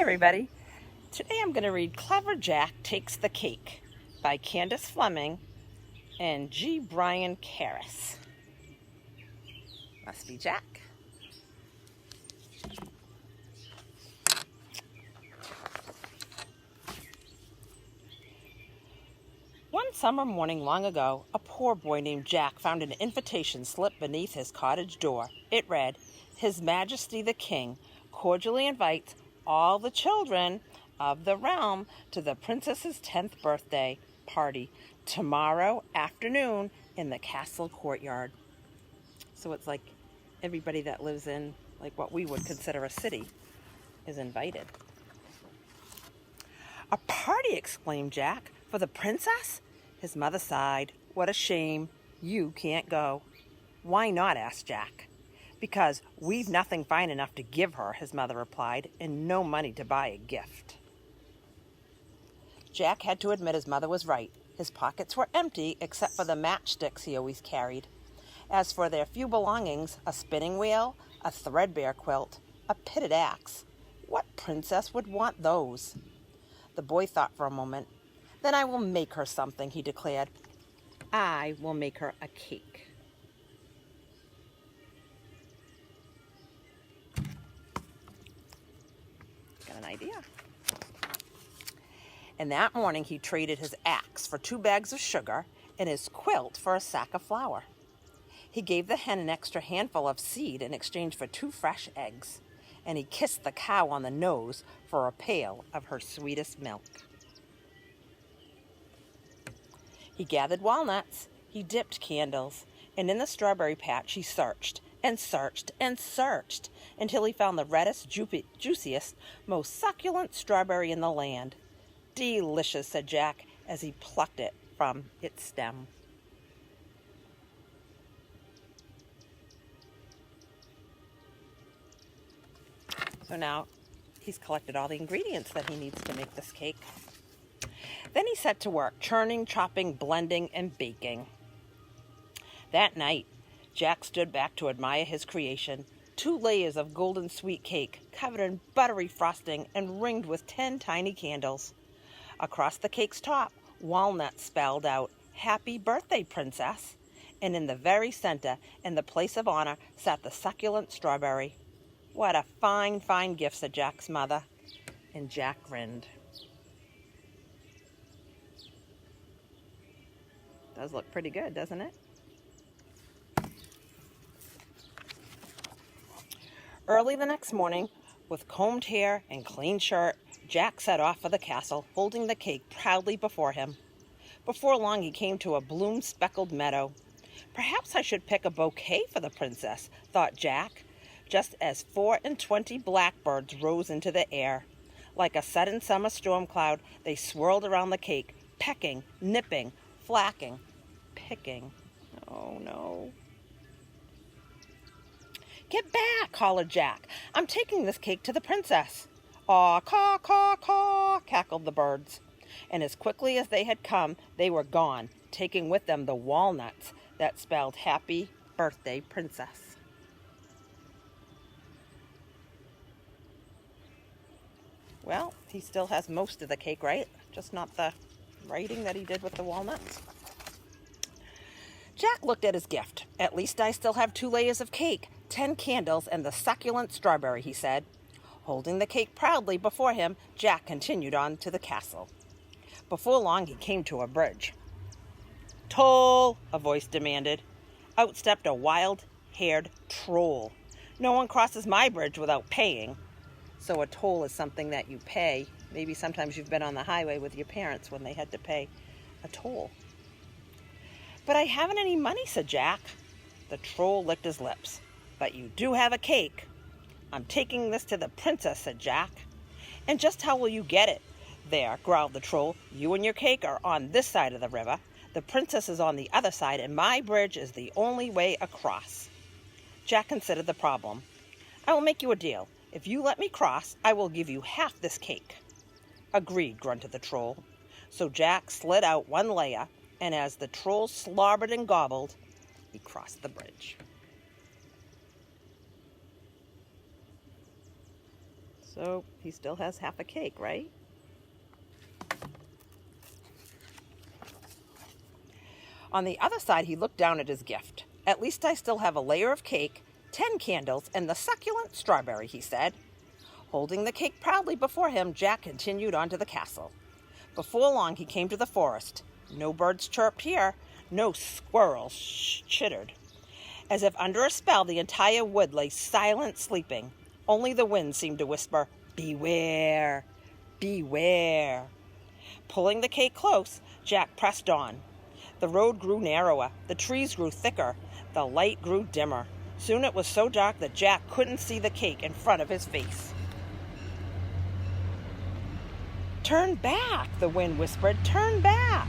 everybody. Today I'm going to read Clever Jack Takes the Cake by Candace Fleming and G. Brian Karras. Must be Jack. One summer morning long ago, a poor boy named Jack found an invitation slipped beneath his cottage door. It read, "His Majesty the King cordially invites all the children of the realm to the princess's 10th birthday party tomorrow afternoon in the castle courtyard." So it's like everybody that lives in like what we would consider a city is invited. "A party!" exclaimed Jack. "For the princess?" His mother sighed. "What a shame. You can't go." "Why not?" asked Jack. "Because we've nothing fine enough to give her," his mother replied, "and no money to buy a gift." Jack had to admit his mother was right. His pockets were empty except for the matchsticks he always carried. As for their few belongings, a spinning wheel, a threadbare quilt, a pitted axe, what princess would want those? The boy thought for a moment. "Then I will make her something," he declared. "I will make her a cake." Got an idea? And that morning he traded his axe for 2 bags of sugar and his quilt for a sack of flour. He gave the hen an extra handful of seed in exchange for 2 fresh eggs, and he kissed the cow on the nose for a pail of her sweetest milk. He gathered walnuts, he dipped candles, and in the strawberry patch he searched and searched and searched until he found the reddest, juiciest, most succulent strawberry in the land. "Delicious," said Jack as he plucked it from its stem. So now he's collected all the ingredients that he needs to make this cake. Then he set to work, churning, chopping, blending, and baking. That night, Jack stood back to admire his creation. 2 layers of golden sweet cake, covered in buttery frosting and ringed with 10 tiny candles. Across the cake's top, walnuts spelled out, "Happy Birthday, Princess." And in the very center, in the place of honor, sat the succulent strawberry. "What a fine, fine gift," said Jack's mother. And Jack grinned. Does look pretty good, doesn't it? Early the next morning, with combed hair and clean shirt, Jack set off for the castle, holding the cake proudly before him. Before long he came to a bloom-speckled meadow. "Perhaps I should pick a bouquet for the princess," thought Jack, just as 24 blackbirds rose into the air. Like a sudden summer storm cloud, they swirled around the cake, pecking, nipping, flacking, picking. Oh no. "Get back!" hollered Jack. "I'm taking this cake to the princess." "Aw, caw, caw, caw," cackled the birds. And as quickly as they had come, they were gone, taking with them the walnuts that spelled "Happy Birthday, Princess." Well, he still has most of the cake, right? Just not the writing that he did with the walnuts. Jack looked at his gift. "At least I still have 2 layers of cake, 10 candles, and the succulent strawberry," he said. Holding the cake proudly before him, Jack continued on to the castle. Before long, he came to a bridge. "Toll!" a voice demanded. Out stepped a wild-haired troll. "No one crosses my bridge without paying." So a toll is something that you pay. Maybe sometimes you've been on the highway with your parents when they had to pay a toll. "But I haven't any money," said Jack. The troll licked his lips. "But you do have a cake." "I'm taking this to the princess," said Jack. "And just how will you get it?" "There," growled the troll. "You and your cake are on this side of the river. The princess is on the other side, and my bridge is the only way across." Jack considered the problem. "I will make you a deal. If you let me cross, I will give you half this cake." "Agreed," grunted the troll. So Jack slid out 1 layer, and as the troll slobbered and gobbled, he crossed the bridge. So he still has half a cake, right? On the other side, he looked down at his gift. At least I still have a layer of cake, 10 candles, and the succulent strawberry, he said. Holding the cake proudly before him, Jack continued on to the castle. Before long, he came to the forest. No birds chirped here. No squirrels chittered. As if under a spell, the entire wood lay silent, sleeping. Only the wind seemed to whisper, "Beware, beware." Pulling the cake close, Jack pressed on. The road grew narrower, the trees grew thicker, the light grew dimmer. Soon it was so dark that Jack couldn't see the cake in front of his face. "Turn back," the wind whispered, "turn back."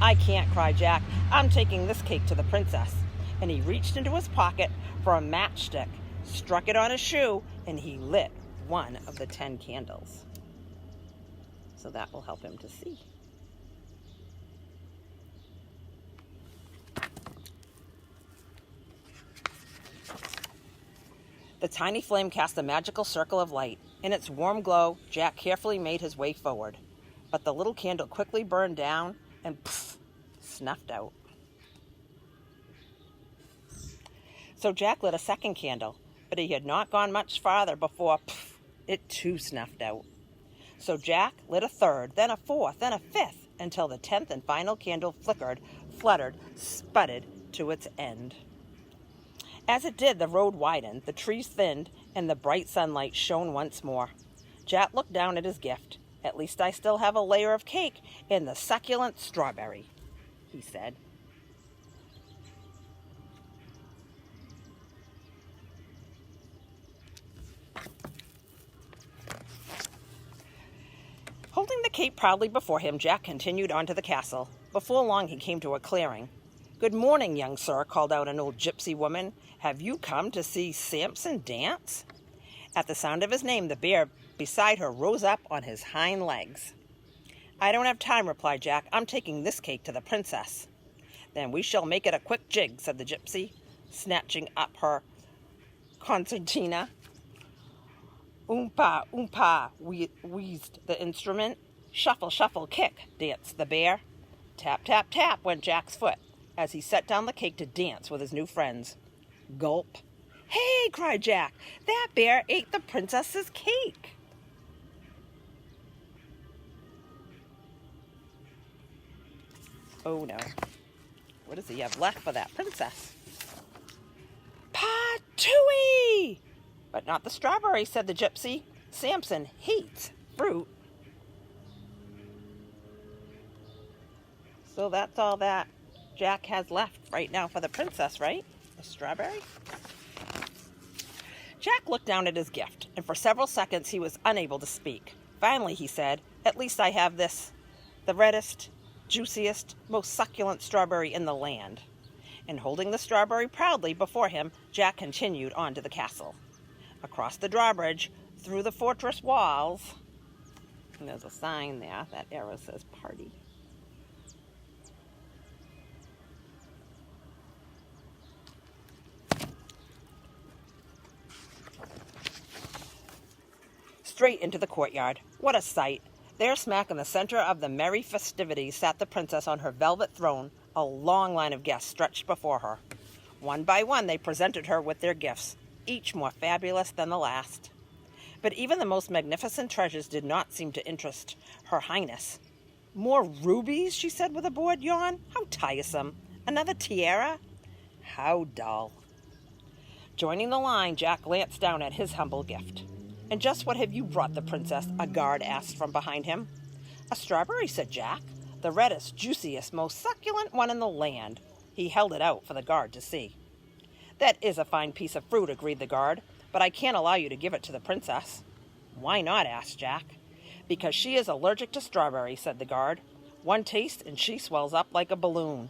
"I can't," cried Jack. "I'm taking this cake to the princess." And he reached into his pocket for a matchstick, struck it on his shoe, and he lit one of the 10 candles. So that will help him to see. The tiny flame cast a magical circle of light. In its warm glow, Jack carefully made his way forward. But the little candle quickly burned down and snuffed out. So Jack lit a second candle, but he had not gone much farther before it too snuffed out. So Jack lit a third, then a fourth, then a fifth, until the 10th and final candle flickered, fluttered, sputtered to its end. As it did, the road widened, the trees thinned, and the bright sunlight shone once more. Jack looked down at his gift. "At least I still have a layer of cake and the succulent strawberry," he said. Holding the cake proudly before him, Jack continued on to the castle. Before long, he came to a clearing. "Good morning, young sir," called out an old gypsy woman. "Have you come to see Samson dance?" At the sound of his name, the bear beside her rose up on his hind legs. "I don't have time," replied Jack. "I'm taking this cake to the princess." "Then we shall make it a quick jig," said the gypsy, snatching up her concertina. "Oompa, oompa," wheezed the instrument. "Shuffle, shuffle, kick," danced the bear. Tap, tap, tap went Jack's foot as he set down the cake to dance with his new friends. Gulp. "Hey," cried Jack, "that bear ate the princess's cake." Oh no. What does he have left for that princess? "Patooey!" "But not the strawberry," said the gypsy. "Samson hates fruit." So that's all that Jack has left right now for the princess, right? The strawberry? Jack looked down at his gift, and for several seconds he was unable to speak. Finally he said, "At least I have this, the reddest, juiciest, most succulent strawberry in the land." And holding the strawberry proudly before him, Jack continued on to the castle. Across the drawbridge, through the fortress walls, and there's a sign there, that arrow says party. Straight into the courtyard. What a sight! There, smack in the center of the merry festivities, sat the princess on her velvet throne. A long line of guests stretched before her. One by one, they presented her with their gifts, each more fabulous than the last. But even the most magnificent treasures did not seem to interest her highness. "More rubies?" she said with a bored yawn. "How tiresome! Another tiara? How dull!" Joining the line, Jack glanced down at his humble gift. "And just what have you brought the princess?" a guard asked from behind him. "A strawberry," said Jack. "The reddest, juiciest, most succulent one in the land." He held it out for the guard to see. "That is a fine piece of fruit," agreed the guard, "but I can't allow you to give it to the princess." "Why not?" asked Jack. "Because she is allergic to strawberry," said the guard. "One taste and she swells up like a balloon."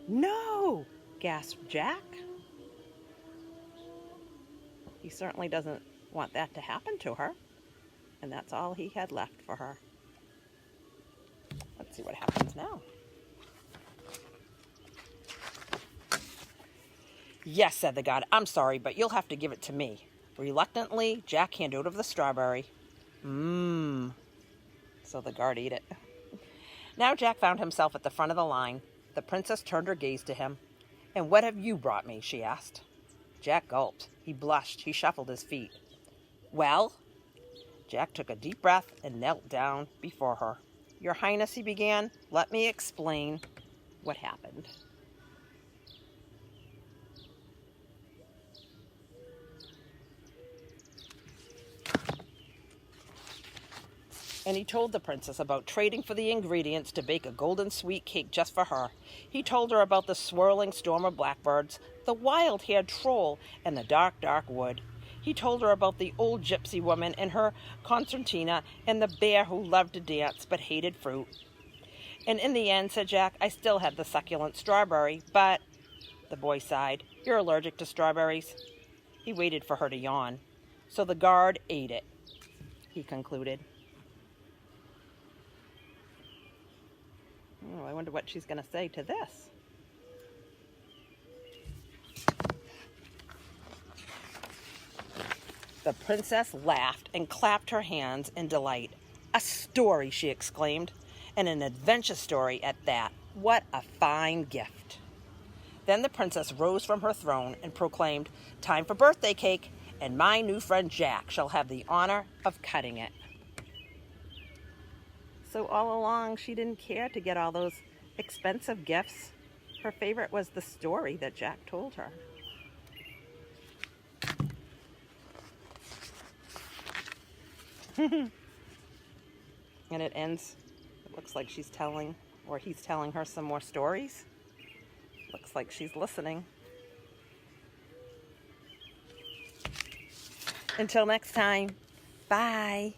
"No!" gasped Jack. He certainly doesn't want that to happen to her. And that's all he had left for her. Let's see what happens now. "Yes," said the god. "I'm sorry, but you'll have to give it to me." Reluctantly, Jack handed over the strawberry. Mmm. So the guard ate it. Now Jack found himself at the front of the line. The princess turned her gaze to him. "And what have you brought me?" she asked. Jack gulped. He blushed. He shuffled his feet. "Well?" Jack took a deep breath and knelt down before her. "Your Highness," he began, "let me explain what happened." And he told the princess about trading for the ingredients to bake a golden sweet cake just for her. He told her about the swirling storm of blackbirds, the wild-haired troll, and the dark, dark wood. He told her about the old gypsy woman and her concertina, and the bear who loved to dance but hated fruit. "And in the end," said Jack, "I still had the succulent strawberry, but—" The boy sighed. "You're allergic to strawberries." He waited for her to yawn. "So the guard ate it," he concluded. Oh, I wonder what she's going to say to this. The princess laughed and clapped her hands in delight. "A story," she exclaimed, "and an adventure story at that. What a fine gift." Then the princess rose from her throne and proclaimed, "Time for birthday cake, and my new friend Jack shall have the honor of cutting it." So all along, she didn't care to get all those expensive gifts. Her favorite was the story that Jack told her. And it ends, it looks like she's telling, or he's telling her some more stories. Looks like she's listening. Until next time, bye.